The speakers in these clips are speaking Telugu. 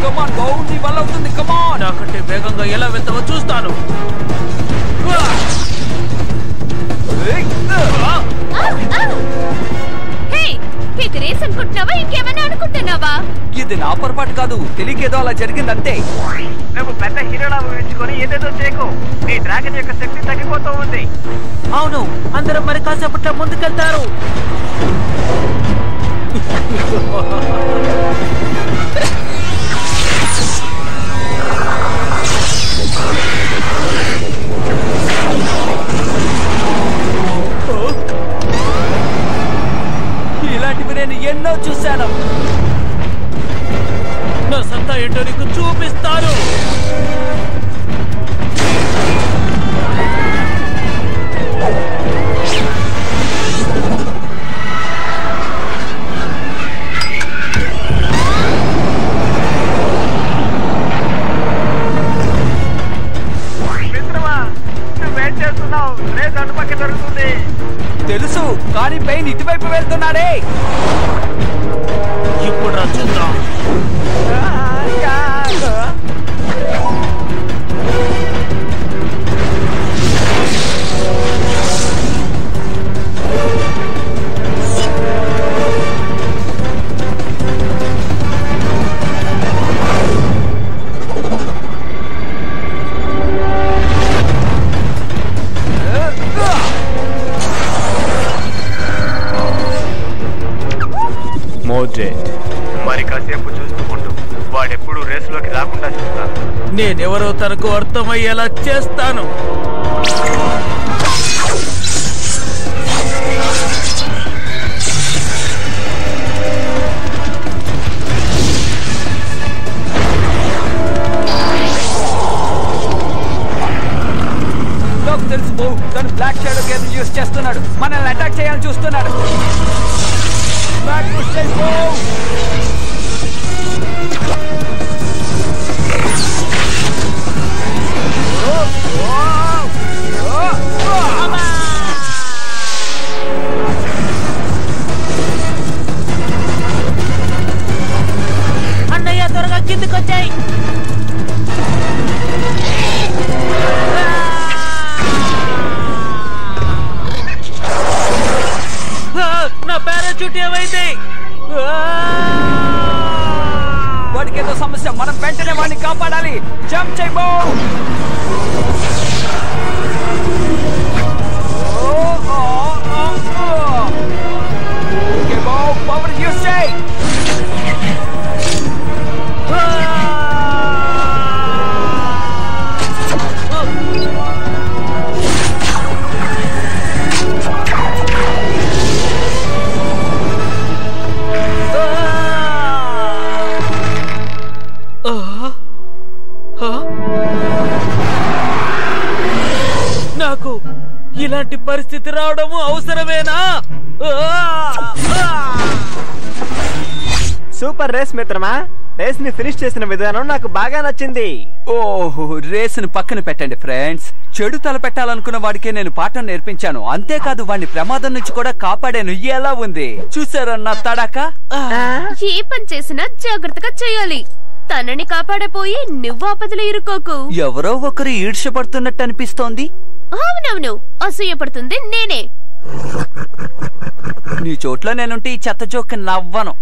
కమాన్ బౌ, నీ వల్ల అవుతుంది. కమాన్, నాకంటే వేగంగా ఎలా వెళ్తావో చూస్తాను. ఇది రేస్ అనుకుంటున్నావా, ఇంకేమైనా అనుకుంటున్నావా? ఇది నా పొరపాటు కాదు, తెలియకేదో అలా జరిగిందంతే. నువ్వు పెద్ద హీరోలా ఊహించుకొని ఏదేదో చేయకు. నీ డ్రాగన్ యొక్క శక్తి తగ్గిపోతూ ఉంది. అవును, అందరం మరి కాసేపట్లో ముందుకెళ్తారు. ఇలాంటివి నేను ఎన్నో చూశాను. నా సత్తా ఏంటో నీకు చూపిస్తాను. మిత్రమా, నువ్వేం చేస్తున్నావు? రేస్ అటుపక్క జరుగుతుంది. తెలుసు, కానీ పెయిన్ ఇటువైపు వెళ్తున్నాడే. ఇప్పుడు చూద్దాం. మరి కాసేపు చూసుకుంటూ వాడెప్పుడు రేసులోకి రాకుండా చూస్తాను. నేనెవరో తనకు అర్థమయ్యేలా చేస్తాను. నాకు తెలుసు బో, తను బ్లాక్ షాడో గేమ్ యూస్ చేస్తున్నాడు. మనల్ని అటాక్ చేయాలని చూస్తున్నాడు. అన్నయ్య, త్వరగా కిందికి వచ్చాయి. నా పారాచూట్ ఏమైంది? వాడికి ఏదో సమస్య, మనం వెంటనే వాడిని కాపాడాలి. జంప్ చేయి బో. పవర్ యూస్ చేయి. నాకు ఇలాంటి పరిస్థితి రావడము అవసరమేనా? సూపర్ రేస్ మిత్రమా. రేస్ ని ఫినిష్ చేసిన విధానం నాకు బాగా నచ్చింది. ఓహో, రేసును పక్కన పెట్టండి ఫ్రెండ్స్. చెడు తల పెట్టాలనుకున్న వాడికే నేను పాఠం నేర్పించాను. అంతేకాదు, వాడిని ప్రమాదం నుంచి కూడా కాపాడాను. ఎలా ఉంది చూసారన్నా తడాక? ఏ పని చేసినా జాగ్రత్తగా చేయాలి. తనని కాపాడపోయి నువ్వు ఆపదలో ఇరుకోకు. ఎవరో ఒకరు ఈడ్చపడుతున్నట్టు అనిపిస్తోంది. అవునవును, అసూయపడుతుంది నేనే. నీ చోట్ల నేనుంటే ఈ చెత్త జోక్ నవ్వను.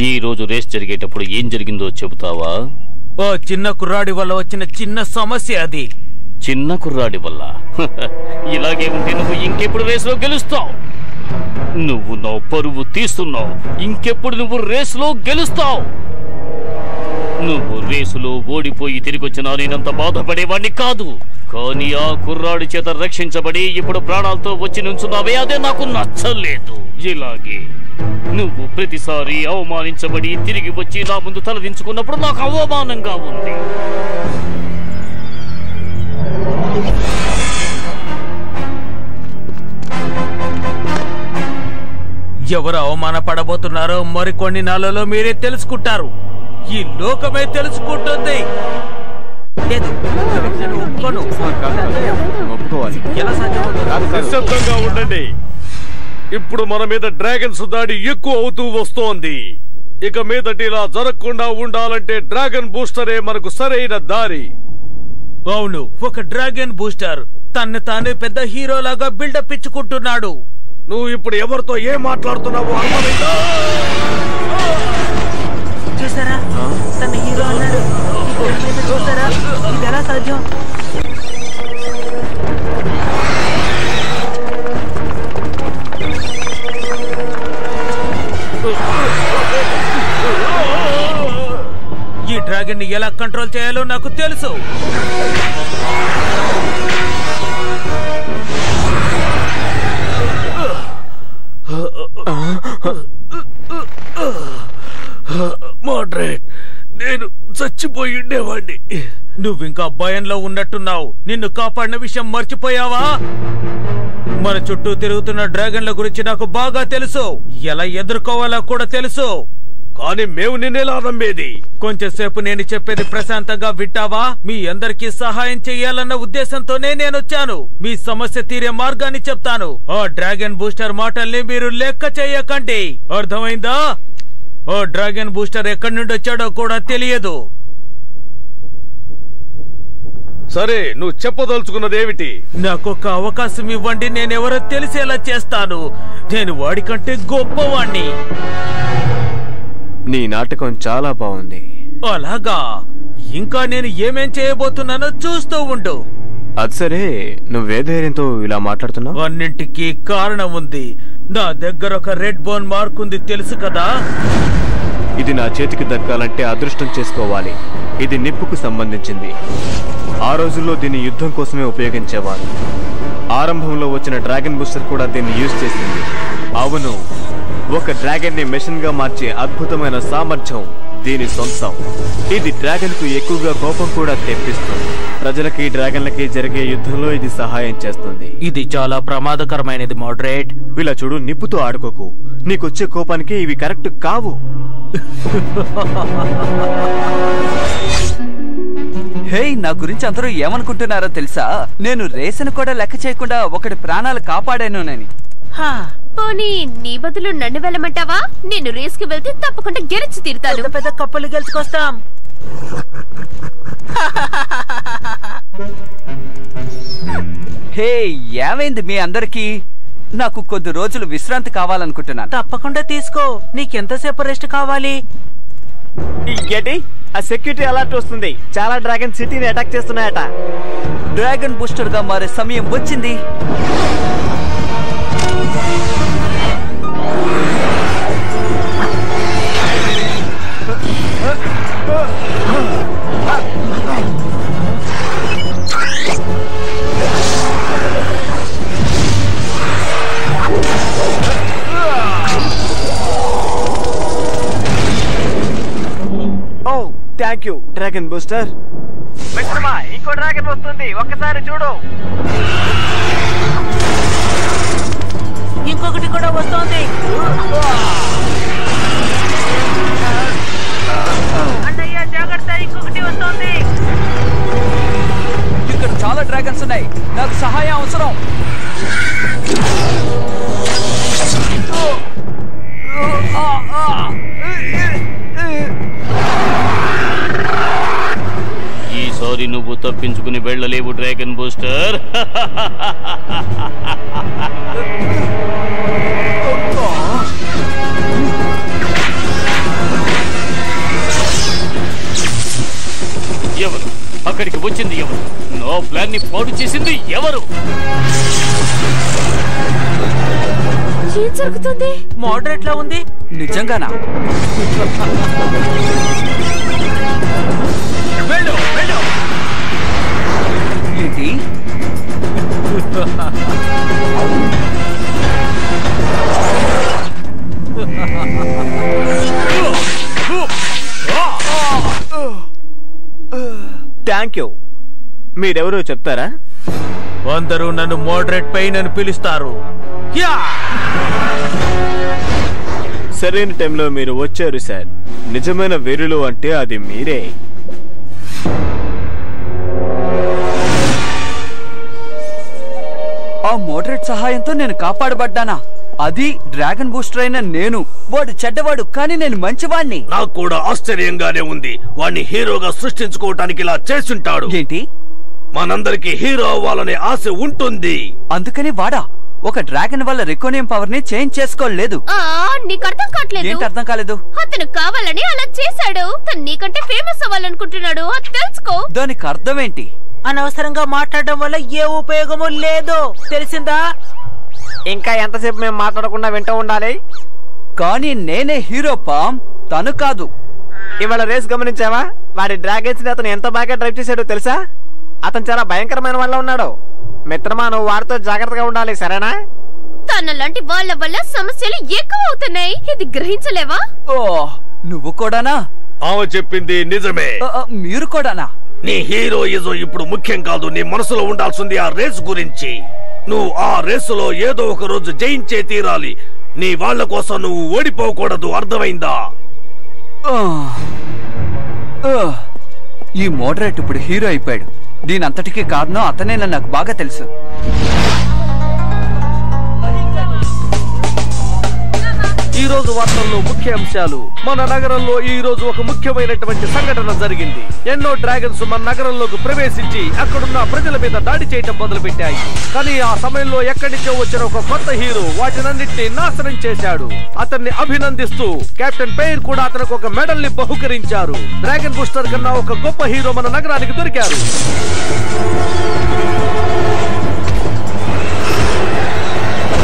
ఈ రోజు రేస్ జరిగేటప్పుడు ఏం జరిగిందో చెబుతావా? ఓ చిన్న కుర్రాడి వల్ల వచ్చిన చిన్న సమస్య అది. చిన్న కుర్రాడి వల్ల? ఇలాగే ఉంటే నువ్వు ఇంకెప్పుడు రేసులో గెలుస్తావు? నువ్వు నా పరువు తీస్తున్నావు. ఇంకెప్పుడు నువ్వు రేసులో గెలుస్తావు? నువ్వు రేసులో ఓడిపోయి తిరిగొచ్చినా నేనంత బాధపడేవాడిని కాదు. కానీ ఆ కుర్రాడి చేత రక్షించబడి ఇప్పుడు ప్రాణాలతో వచ్చి నుంచున్నావే, అదే నాకు నచ్చలేదు. ఇలాగే నువ్వు ప్రతిసారి అవమానించబడి తిరిగి వచ్చి నా ముందు తలదించుకున్నప్పుడు నాకు అవమానంగా ఉంది. ఎవరు అవమానపడబోతున్నారో మరికొన్ని నాళ్ళలో మీరే తెలుసుకుంటారు. ఈ లోకమే తెలుసుకుంటుంది. నిశ్శబ్దంగా ఉండండి. ఇప్పుడు మన మీద డ్రాగన్స్ దాడి ఎక్కువ అవుతూ వస్తోంది. ఇక మీదటి ఇలా జరగకుండా ఉండాలంటే డ్రాగన్ బూస్టరే మనకు సరైన దారి. అవును, ఒక డ్రాగన్ బూస్టర్ తన్ను తానే పెద్ద హీరోలాగా బిల్డప్ ఇచ్చుకుంటున్నాడు. నువ్వు ఇప్పుడు ఎవరితో ఏం మాట్లాడుతున్నావు అర్థమైందా? చూసారా, తన హీరో అన్నాడు. చూసారా, ఇది ఎలా సాధ్యం? ఈ డ్రాగన్ ని ఎలా కంట్రోల్ చేయాలో నాకు తెలుసు. మోడ్రేట్, నేను చచ్చిపోయి ఉండేవాడిని. నువ్వింకా భయంలో ఉన్నట్టున్నావు. నిన్ను కాపాడిన విషయం మర్చిపోయావా? మన చుట్టూ తిరుగుతున్న డ్రాగన్ల గురించి నాకు బాగా తెలుసు. ఎలా ఎదుర్కోవాలో కూడా తెలుసు. కానీ మేము నిన్నెలా నమ్మేది? కొంచెం సేపు నేను చెప్పేది ప్రశాంతంగా వింటావా? మీ అందరికీ సహాయం చెయ్యాలన్న ఉద్దేశంతోనే నేనొచ్చాను. మీ సమస్య తీరే మార్గాన్ని చెప్తాను. ఆ డ్రాగన్ బూస్టర్ మాటల్ని మీరు లెక్క చెయ్యకండి, అర్థమైందా? ఓ డ్రాగన్ బూస్టర్ ఎక్కడి నుండి వచ్చాడో కూడా తెలియదు. సరే, నువ్వు చెప్పదలుచుకున్నదేమిటి? నాకొక అవకాశం ఇవ్వండి, నేనెవరో తెలిసేలా చేస్తాను. నేను వాడికంటే గొప్పవాణ్ణి. నీ నాటకం చాలా బాగుంది. అలాగా? ఇంకా నేను ఏమేం చేయబోతున్నానో చూస్తూ ఉండు. అది సరే, నువ్వే ధైర్యంతో ఇలా మాట్లాడుతున్నావు? అన్నింటికీ కారణం ఉంది. నా దగ్గర ఒక రెడ్ బోన్ మార్క్ ఉంది, తెలుసు కదా? ఇది నా చేతికి దక్కాలంటే అదృష్టం చేసుకోవాలి. ఇది నిప్పుకు సంబంధించింది. ఆ రోజుల్లో దీన్ని యుద్ధం కోసమే ఉపయోగించేవారు. ఆరంభంలో వచ్చిన డ్రాగన్ బూస్టర్ కూడా దీన్ని యూజ్ చేసింది. అవును, ఒక డ్రాగన్ ని మెషిన్ గా మార్చే అద్భుతమైన సామర్థ్యం దీని సొంతం. ఇది డ్రాగన్ కు ఎక్కువగా కోపం కూడా తెప్పిస్తుంది. ప్రజలకి డ్రాగన్లకి జరిగే యుద్ధంలో ఇది సహాయం చేస్తుంది. ఇది చాలా ప్రమాదకరమైనది మోడరేట్. ఇలా చూడు, నిప్పుతో ఆడుకోకు. నీకొచ్చే కోపానికి ఇవి కరెక్ట్ కావు. హే, నా గురించి అందరూ ఏమనుకుంటున్నారో తెలుసా? నేను రేసును కూడా లెక్క చేయకుండా ఒకటి ప్రాణాలు కాపాడానునని. పోనీ నీ బదులు నన్ను వెళ్ళమంటావా? నేను రేస్ కి వెళ్తే తప్పకుండా గెలిచి తీరుతాను. పెద్ద కప్పులు గెలుచుకొస్తాం. హే, ఏమైంది మీ అందరికీ? నాకు కొద్ది రోజులు విశ్రాంతి కావాలనుకుంటున్నాను. తప్పకుండా తీసుకో. నీకెంతసేపు రెస్ట్ కావాలి? ఇంకేంటి? ఆ సెక్యూరిటీ అలర్ట్ వస్తుంది. చాలా డ్రాగన్ సిటీని అటాక్ చేస్తున్నాయట. డ్రాగన్ బూస్టర్ గా మారే సమయం వచ్చింది. ఓ, థ్యాంక్ యూ డ్రాగన్ బూస్టర్. మిత్రమా, ఇంకో డ్రాగన్ వస్తుంది, ఒక్కసారి చూడు. ఇంకొకటి కూడా వస్తోంది. అన్నయ్య జాగ్రత్త, ఇంకొకటి వస్తోంది. ఇక్కడ చాలా డ్రాగన్స్ ఉన్నాయి, నాకు సహాయం అవసరం. ఈసారి నువ్వు తప్పించుకుని వెళ్ళలేవు డ్రాగన్ బూస్టర్. ఎవరు అక్కడికి వచ్చింది? ఎవరు నా ప్లాన్ ని పాడు చేసింది? ఎవరు? ఏం జరుగుతుంది? మోడరేట్ లా ఉంది. నిజంగానా? వెళ్ళు, వెళ్ళు. ఏంటి? Thank you. మీరెవరో చెప్తారా? అందరూ నన్ను మోడరేట్ పెయిన్ అని పిలుస్తారు. యా! సరైన టైంలో మీరు వచ్చారు సార్. నిజమైన వీరులు అంటే అది మీరే. ఆ మోడరేట్ సహాయంతో నేను కాపాడబడ్డానా? అది డ్రాగన్ బూస్టర్ అయిన నేను. వాడు చెడ్డవాడు, కానీ నేను మంచివాణ్ణి. నాకు కూడా ఆశ్చర్యంగానే ఉంది. వాణ్ణి హీరోగా సృష్టించుకోవటానికి ఇలా చేసుంటాడు. ఏంటి? మనందరికి హీరో అవ్వాలనే ఆశ ఉంటుంది. అందుకని వాడా ఒక డ్రాగన్ వల్ల రెకోనియం పవర్ ని చేంజ్ చేసుకోలేదు. నీకు అర్థం కావట్లేదు. ఏంటి అర్థం కాలేదు? అతను కావాలని అలా చేశాడు. తను నీకంటే ఫేమస్ అవ్వాలనుకుంటున్నాడు, అది తెలుసుకో. దానికి అర్థం ఏంటి? అనవసరంగా మాట్లాడడం వల్ల ఏ ఉపయోగము లేదు, తెలిసిందా? ఇంకా ఎంతసేపు మేము మాట్లాడకుండా వింటూ ఉండాలి? కానీ నేనే హీరో పామ్, తను కాదు. ఇవాళ రేస్ గమనించావా? వాడి డ్రాగన్స్ ని అతను ఎంత బాగా డ్రైవ్ చేశాడో తెలుసా? అతను చాలా భయంకరమైన వాళ్ళ ఉన్నాడు. మిత్రమా, నువ్వు వాడితో జాగ్రత్తగా ఉండాలి, సరేనా? తనలాంటి వాళ్ళ వల్ల సమస్యలు ఎక్కువ అవుతున్నాయి. ఇది గ్రహించలేవా? ఓ, నువ్వు కూడానా? ఆమె చెప్పింది నిజమే. మీరు కూడానా? నీ హీరోయిజం ఇప్పుడు ముఖ్యం కాదు. నీ మనసులో ఉండాల్సింది ఆ రేస్ గురించి. నువ్వు ఆ రేసులో ఏదో ఒక రోజు జయించే తీరాలి. నీ వాళ్ళ కోసం నువ్వు ఓడిపోకూడదు, అర్థమైందా? ఈ మోడరేట్ ఇప్పుడు హీరో అయిపోయాడు. దీనంతటికీ కారణం అతనేనని నాకు బాగా తెలుసు. ఈ రోజు వార్తల్లో ముఖ్య అంశాలు. మన నగరంలో ఈ రోజు ఒక ముఖ్యమైనటువంటి సంఘటన జరిగింది. ఎన్నో డ్రాగన్స్ మన నగరంలోకి ప్రవేశించి అక్కడున్న ప్రజల మీద దాడి చేయటం మొదలు పెట్టాయి. కానీ ఆ సమయంలో ఎక్కడి నుంచో వచ్చిన ఒక కొత్త హీరో వాటినన్నింటినీ నాశనం చేశాడు. అతన్ని అభినందిస్తూ కెప్టెన్ పేర్ కూడా అతనికి ఒక మెడల్ ని బహుకరించారు. డ్రాగన్ బూస్టర్ కన్నా ఒక గొప్ప హీరో మన నగరానికి దొరికారు.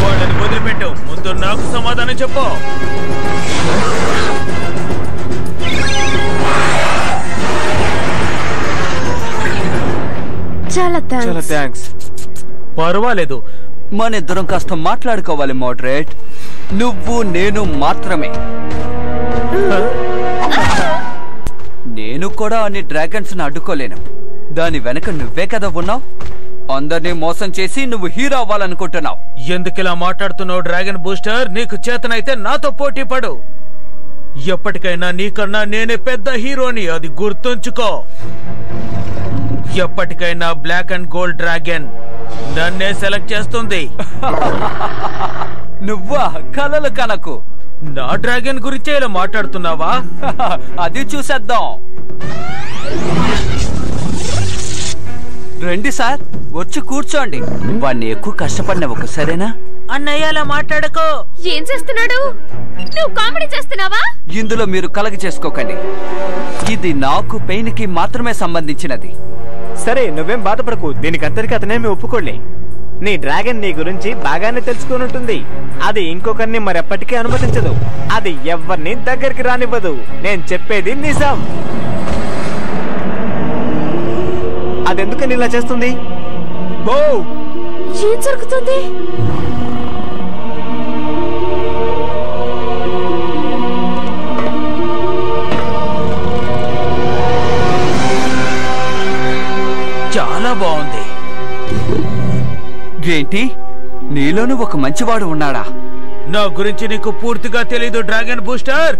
వాళ్ళని వదిలిపెట్టు, ముందు నాకు సమాధానం చెప్పు. చాలా థాంక్స్. పర్వాలేదు. మన ఇద్దరం కాస్త మాట్లాడుకోవాలి మోడరేట్. నువ్వు నేను మాత్రమే. నేను కూడా అన్ని డ్రాగన్స్ ని అడ్డుకోలేను. దాని వెనక నువ్వే కదా ఉన్నావు. అందరినీ మోసం చేసి నువ్వు హీరో అవ్వాలనుకుంటున్నావు. ఎందుకిలా మాట్లాడుతున్నావు డ్రాగన్ బూస్టర్? నీకు చేతనైతే నాతో పోటీ పడు. ఎప్పటికైనా నీకన్నా నేనే పెద్ద హీరోని, అది గుర్తుంచుకో. ఎప్పటికైనా బ్లాక్ అండ్ గోల్డ్ డ్రాగన్ నన్నే సెలెక్ట్ చేస్తుంది. నువ్వా? కలలు కనకు. నా డ్రాగన్ గురించే ఇలా మాట్లాడుతున్నావా? అది చూసేద్దాం. రండి సార్, వచ్చి కూర్చోండి. వాణ్ణి ఎక్కువ కష్టపడినవ్వకు, సరేనా? అన్నయ్య అలా మాట్లాడకో. ఏం చేస్తున్నాడు? నువ్వు కామెడీ చేస్తున్నావా? ఇందులో మీరు కలగ చేసుకోకండి. ఇది నాకు పెయిన్ కి మాత్రమే సంబంధించినది. సరే, నువ్వేం బాధపడకు. దీనికంతటికి అతనేమి ఒప్పుకోలే. నీ డ్రాగన్ నీ గురించి బాగానే తెలుసుకుని ఉంటుంది. అది ఇంకొకరిని మరెప్పటికీ అనుమతించదు. అది ఎవరిని దగ్గరికి రానివ్వదు. నేను చెప్పేది నిజం. అదెందుకని ఇలా చేస్తుంది? ఏం జరుగుతుంది? చాలా బాగుంది. ఏంటి? నీలోనూ ఒక మంచివాడు ఉన్నాడా? నా గురించి నీకు పూర్తిగా తెలీదు డ్రాగన్ బూస్టర్.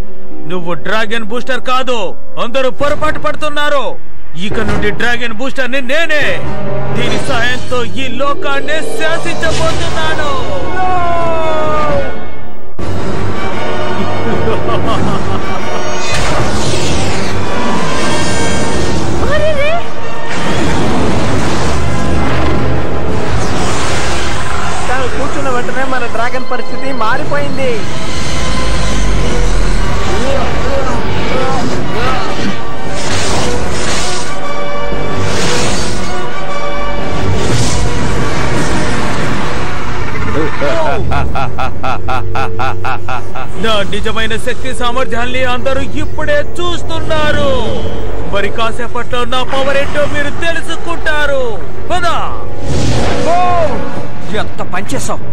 నువ్వు డ్రాగన్ బూస్టర్ కాదు. అందరూ పొరపాటు పడుతున్నారు. ఇక నుండి డ్రాగన్ బూస్టర్ ని నేనే. దీని సాయంతో ఈ లోకాన్ని శాసించబోతున్నాను. తను కూర్చున్న వెంటనే మన డ్రాగన్ పరిస్థితి మారిపోయింది. నా నిజమైన శక్తి సామర్థ్యాన్ని అందరూ ఇప్పుడే చూస్తున్నారు. మరి కాసేపట్లో నా పవర్ ఏంటో మీరు తెలుసుకుంటారు. పదా, ఎంత పనిచేసావు!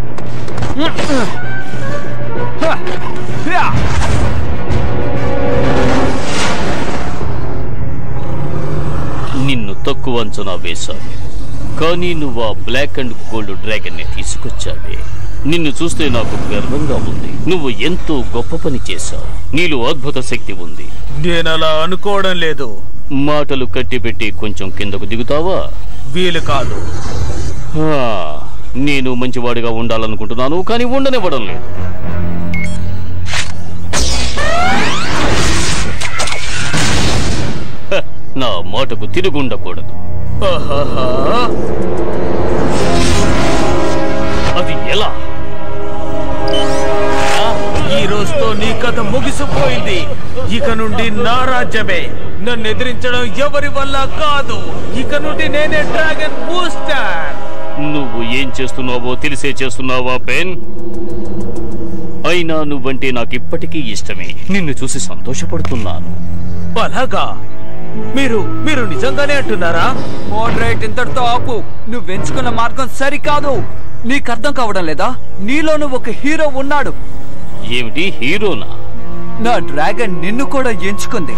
నిన్ను తక్కువ అంచనా వేశాను, కానీ నువ్వు ఆ బ్లాక్ అండ్ గోల్డ్ డ్రాగన్ ని తీసుకొచ్చావే. నిన్ను చూస్తే నాకు గర్వంగా ఉంది. నువ్వు ఎంతో గొప్ప పని చేశావు. నీలో అద్భుత శక్తి ఉంది. నేనలా అనుకోవడం లేదు. మాటలు కట్టిపెట్టి కొంచెం కిందకు దిగుతావా? వీలు కాదు. నేను మంచివాడిగా ఉండాలనుకుంటున్నాను, కానీ ఉండనివ్వడం లేదు. నా మాటకు తిరుగుండకూడదు. అది ఎలా? ఈ రోజుతో నీ కథ ముగిసిపోయింది. ఇక నుండి నా రాజ్యమే. నన్ను ఎదిరించడం ఎవరి వల్ల కాదు. ఇక నుండి నేనే డ్రాగన్ బూస్టర్. నువ్వు ఏం చేస్తున్నావో తెలిసే చేస్తున్నావా పెన్? అయినా నువ్వంటే నాకు ఇప్పటికీ ఇష్టమే. నిన్ను చూసి సంతోషపడుతున్నాను. అలాగా? మీరు నిజంగానే అంటున్నారా? మోడరేట్ ఇంతటితో ఆపు. నువ్వెంచుకున్న మార్గం సరికాదు. నీకు అర్థం కావడం లేదా? నీలోను ఒక హీరో ఉన్నాడు. ఏమిటి హీరోనా? నా డ్రాగన్ నిన్ను కూడా ఎంచుకుంది.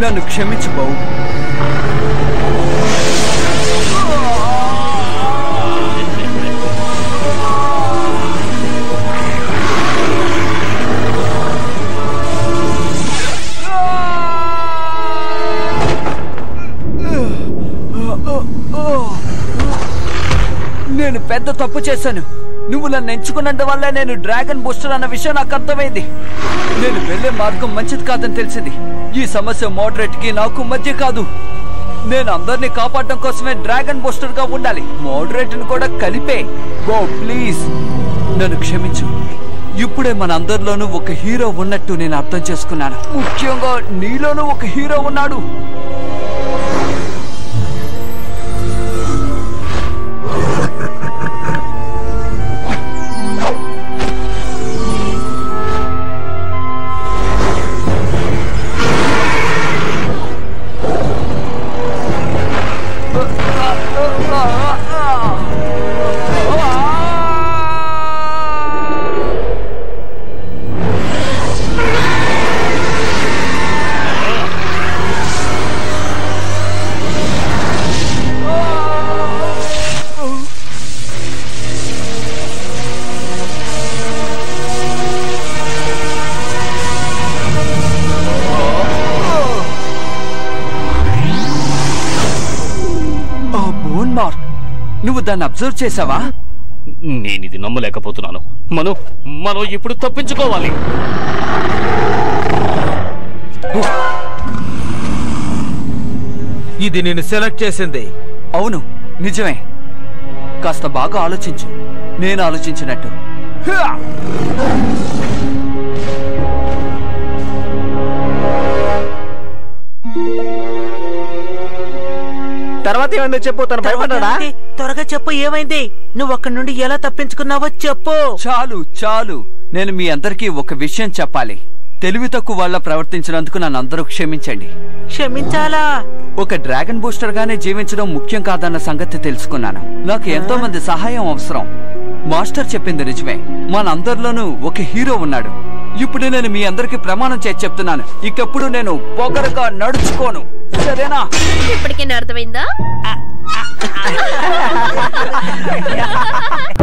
నన్ను క్షమించు బావు. నేను పెద్ద తప్పు చేశాను. నువ్వు నన్ను ఎంచుకున్నందు వల్ల నేను డ్రాగన్ బూస్టర్ అన్న విషయం నాకు అర్థమైంది. నేను వెళ్లే మార్గం మంచిది కాదని తెలిసింది. ఈ సమస్య మోడరేట్ కి నాకు మధ్య కాదు. నేను అందరినీ కాపాడడం కోసమే డ్రాగన్ బూస్టర్ గా ఉండాలి. మోడరేట్ ని కూడా కలిపే. గో ప్లీజ్, నన్ను క్షమించు. ఇప్పుడే మన అందరిలోనూ ఒక హీరో ఉన్నట్టు నేను అర్థం చేసుకున్నాను. ముఖ్యంగా నీలోనూ ఒక హీరో ఉన్నాడు. నువ్వు దాన్ని అబ్జర్వ్ చేసావా? నేనిది నమ్మలేకపోతున్నాను. మనం ఇప్పుడు తప్పించుకోవాలి. ఇది నేను సెలెక్ట్ చేసింది. అవును, నిజమే. కాస్త బాగా ఆలోచించు. నేను ఆలోచించినట్టు. తర్వాత ఏమైందో చెప్పు. తను భయపడ్డా? త్వరగా చెప్పు, ఏమైంది? నువ్వు అక్కడి నుండి ఎలా తప్పించుకున్నావో చెప్పు. చాలు. నేను మీ అందరికీ ఒక విషయం చెప్పాలి. తెలివి తక్కువ వాళ్ళ ప్రవర్తించినందుకు నన్ను అందరూ క్షమించండి. క్షమించాలా? ఒక డ్రాగన్ బూస్టర్ గానే జీవించడం ముఖ్యం కాదన్న సంగతి తెలుసుకున్నాను. నాకు ఎంతో మంది సహాయం అవసరం. మాస్టర్ చెప్పింది నిజమే. మనందరిలోనూ ఒక హీరో ఉన్నాడు. ఇప్పుడు నేను మీ అందరికి ప్రమాణం చేసి చెప్తున్నాను, ఇకప్పుడు నేను పొగరుగా నడుచుకోను. సరేనా? ఇప్పటికైనా అర్థమైందా?